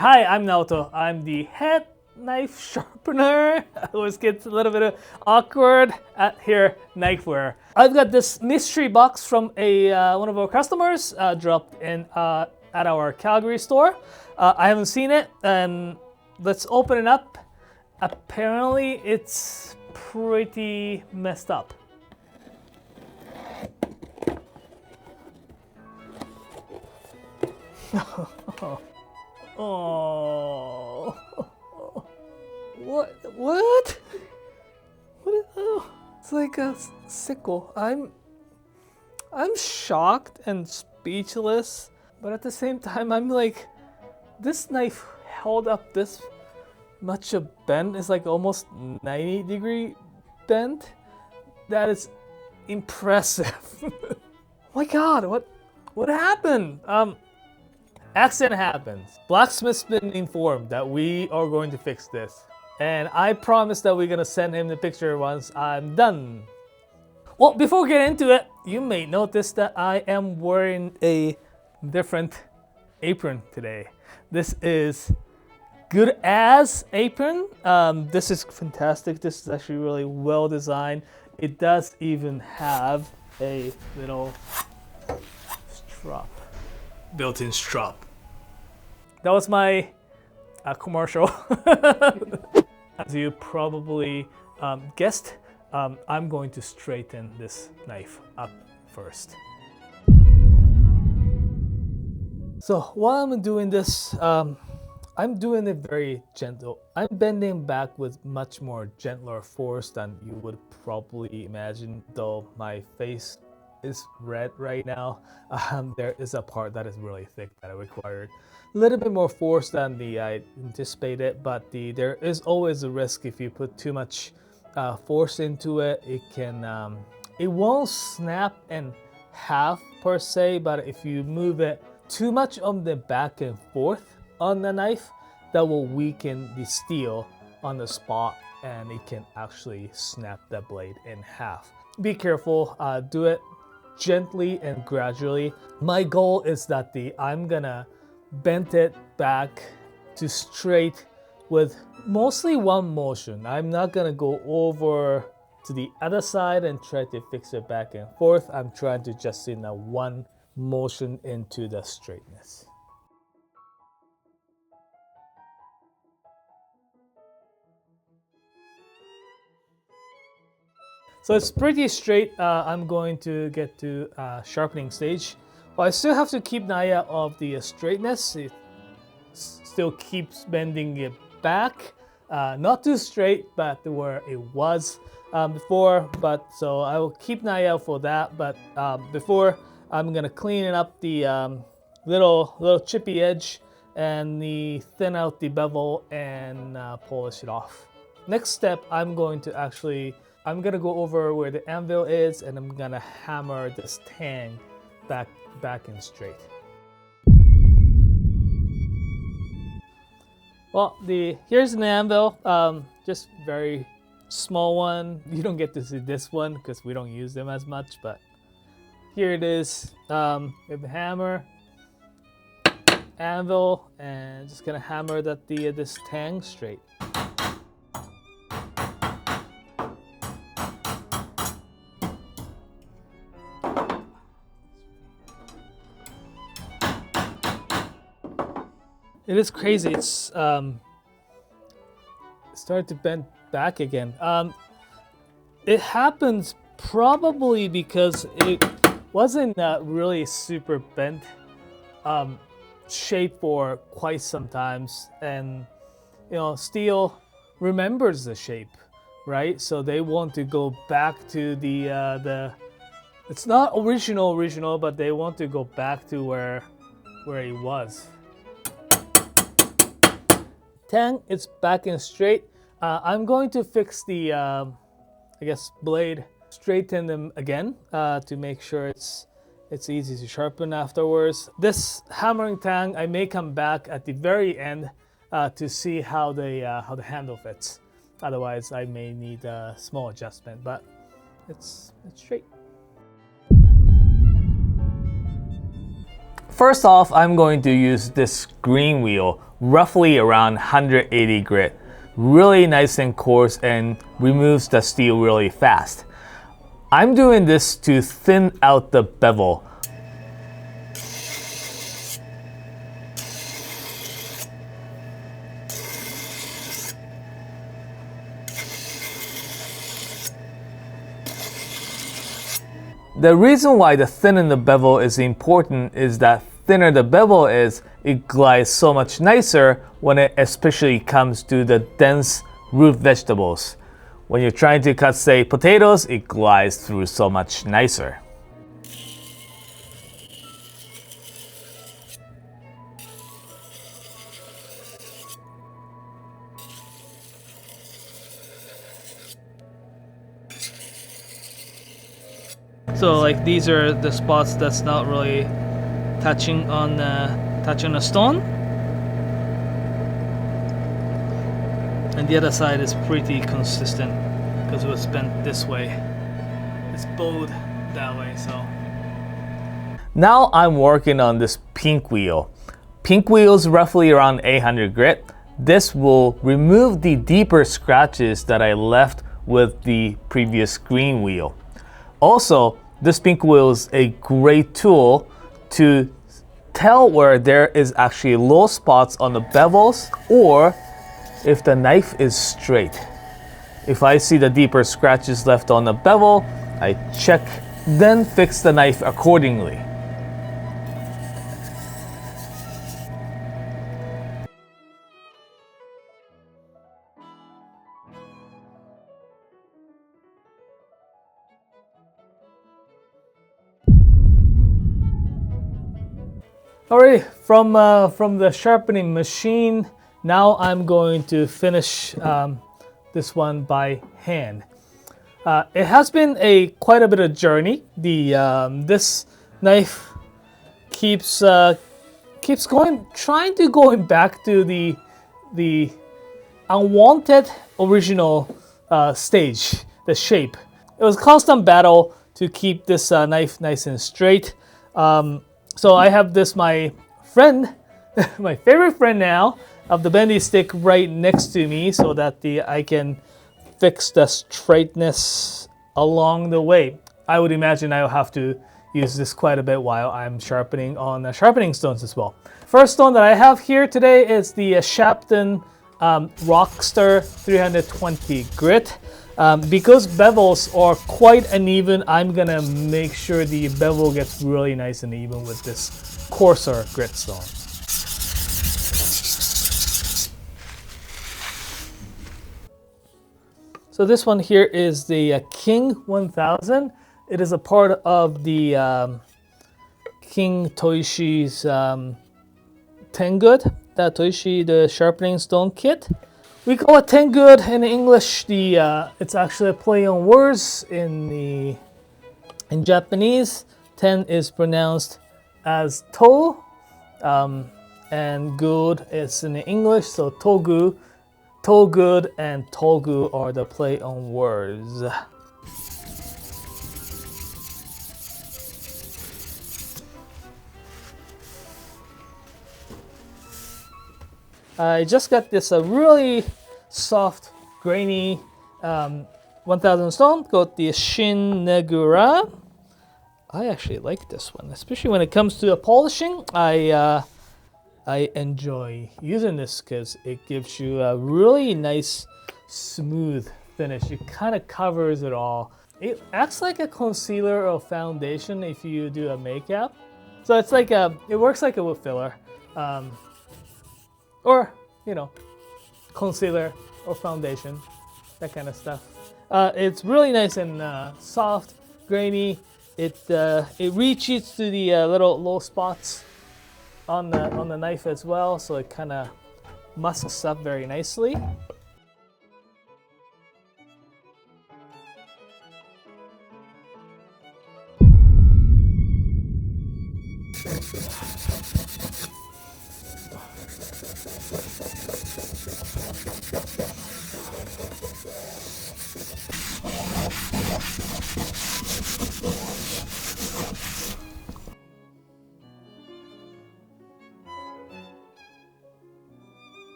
Hi, I'm Naoto. I'm the head knife sharpener. It always gets a little bit awkward at here, Knifewear. I've got this mystery box from one of our customers dropped in at our Calgary store. I haven't seen it, and let's open it up. Apparently, it's pretty messed up. Oh, what? What? Oh, it's like a sickle. I'm shocked and speechless, but at the same time, I'm like, this knife held up this much of bend. It's like almost 90-degree bend. That is impressive. Oh my God, what happened? Accident happens. Blacksmith's been informed that we are going to fix this. And I promise that we're gonna send him the picture once I'm done. Well, before we get into it, you may notice that I am wearing a different apron today. This is good as apron. This is fantastic. This is actually really well designed. It does even have a little strap. Built-in strap. That was my commercial. As you probably guessed, I'm going to straighten this knife up first. So while I'm doing this, I'm doing it very gentle. I'm bending back with much more gentler force than you would probably imagine, though my face is red right now. There is a part that is really thick that I required a little bit more force than I anticipated, but there is always a risk if you put too much force into it. It won't snap in half per se, but if you move it too much on the back and forth on the knife, that will weaken the steel on the spot and it can actually snap the blade in half. Be careful, do it gently and gradually. My goal is that I'm gonna bend it back to straight with mostly one motion. I'm not gonna go over to the other side and try to fix it back and forth. I'm trying to just in a one motion into the straightness. So it's pretty straight. I'm going to get to sharpening stage. But I still have to keep an eye out of the straightness. It still keeps bending it back. Not too straight, but where it was before. But so I will keep an eye out for that. But before, I'm gonna clean up the little chippy edge and thin out the bevel and polish it off. Next step, I'm gonna go over where the anvil is and I'm gonna hammer this tang back and straight. Well, here's an anvil, just very small one. You don't get to see this one because we don't use them as much, but here it is. We have a hammer, anvil, and just gonna hammer this tang straight. It is crazy. It's started to bend back again. It happens probably because it wasn't really super bent shape for quite some times, and steel remembers the shape, right? So they want to go back to the. It's not original, but they want to go back to where it was. Tang, it's back and straight. I'm going to fix the, blade, straighten them again to make sure it's easy to sharpen afterwards. This hammering tang, I may come back at the very end to see how the handle fits. Otherwise, I may need a small adjustment, but it's straight. first off, I'm going to use this green wheel, roughly around 180 grit. Really nice and coarse and removes the steel really fast. I'm doing this to thin out the bevel. The reason why the thinner the bevel is important is that thinner the bevel is, it glides so much nicer when it especially comes to the dense root vegetables. When you're trying to cut, say, potatoes, it glides through so much nicer. So like these are the spots that's not really touching on the stone, and the other side is pretty consistent because it was bent this way. It's bowed that way. So now I'm working on this pink wheel. Pink wheel is roughly around 800 grit. This will remove the deeper scratches that I left with the previous green wheel. Also, this pink wheel is a great tool to tell where there is actually low spots on the bevels or if the knife is straight. If I see the deeper scratches left on the bevel, I check, then fix the knife accordingly. Alright, from the sharpening machine, now I'm going to finish this one by hand. It has been quite a bit of journey. This knife keeps trying to going back to the unwanted original stage, the shape. It was a constant battle to keep this knife nice and straight. So I have this, my friend, my favorite friend now, of the bendy stick right next to me so that I can fix the straightness along the way. I would imagine I'll have to use this quite a bit while I'm sharpening on sharpening stones as well. First stone that I have here today is the Sharpening Rockstar 320 grit. Because bevels are quite uneven, I'm gonna make sure the bevel gets really nice and even with this coarser grit stone. So this one here is the King 1000. It is a part of the King Toishi's Tengood, that Toishi, the sharpening stone kit. We call it Tengood in English. It's actually a play on words in Japanese. Ten is pronounced as to, and good is in English. So togu, togood, and togu are the play on words. I just got this really soft, grainy 1000 stone called the Shin Negura. I actually like this one, especially when it comes to polishing. I enjoy using this because it gives you a really nice, smooth finish. It kind of covers it all. It acts like a concealer or foundation if you do a makeup. So it's like it works like a lip filler. Or, you know, concealer or foundation, that kind of stuff. It's really nice and soft, grainy. It reaches to the little low spots on the knife as well, so it kind of muscles up very nicely.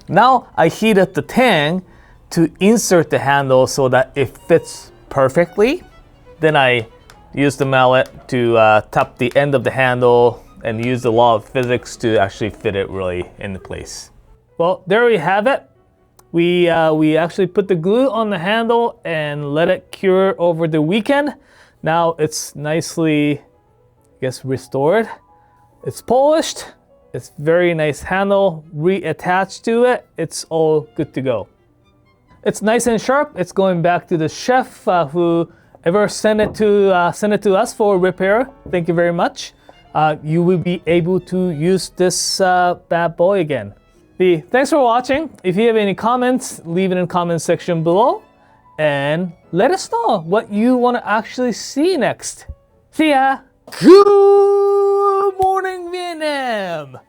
Now I heated the tang to insert the handle so that it fits perfectly. Then I use the mallet to tap the end of the handle and use the law of physics to actually fit it really into place. Well, there we have it. We actually put the glue on the handle and let it cure over the weekend. Now it's nicely, I guess, restored. It's polished. It's very nice handle, reattached to it. It's all good to go. It's nice and sharp. It's going back to the chef who ever sent it to us for repair. Thank you very much. You will be able to use this bad boy again. Thanks for watching. If you have any comments, leave it in the comment section below and let us know what you want to actually see next. See ya! Good morning, Vietnam!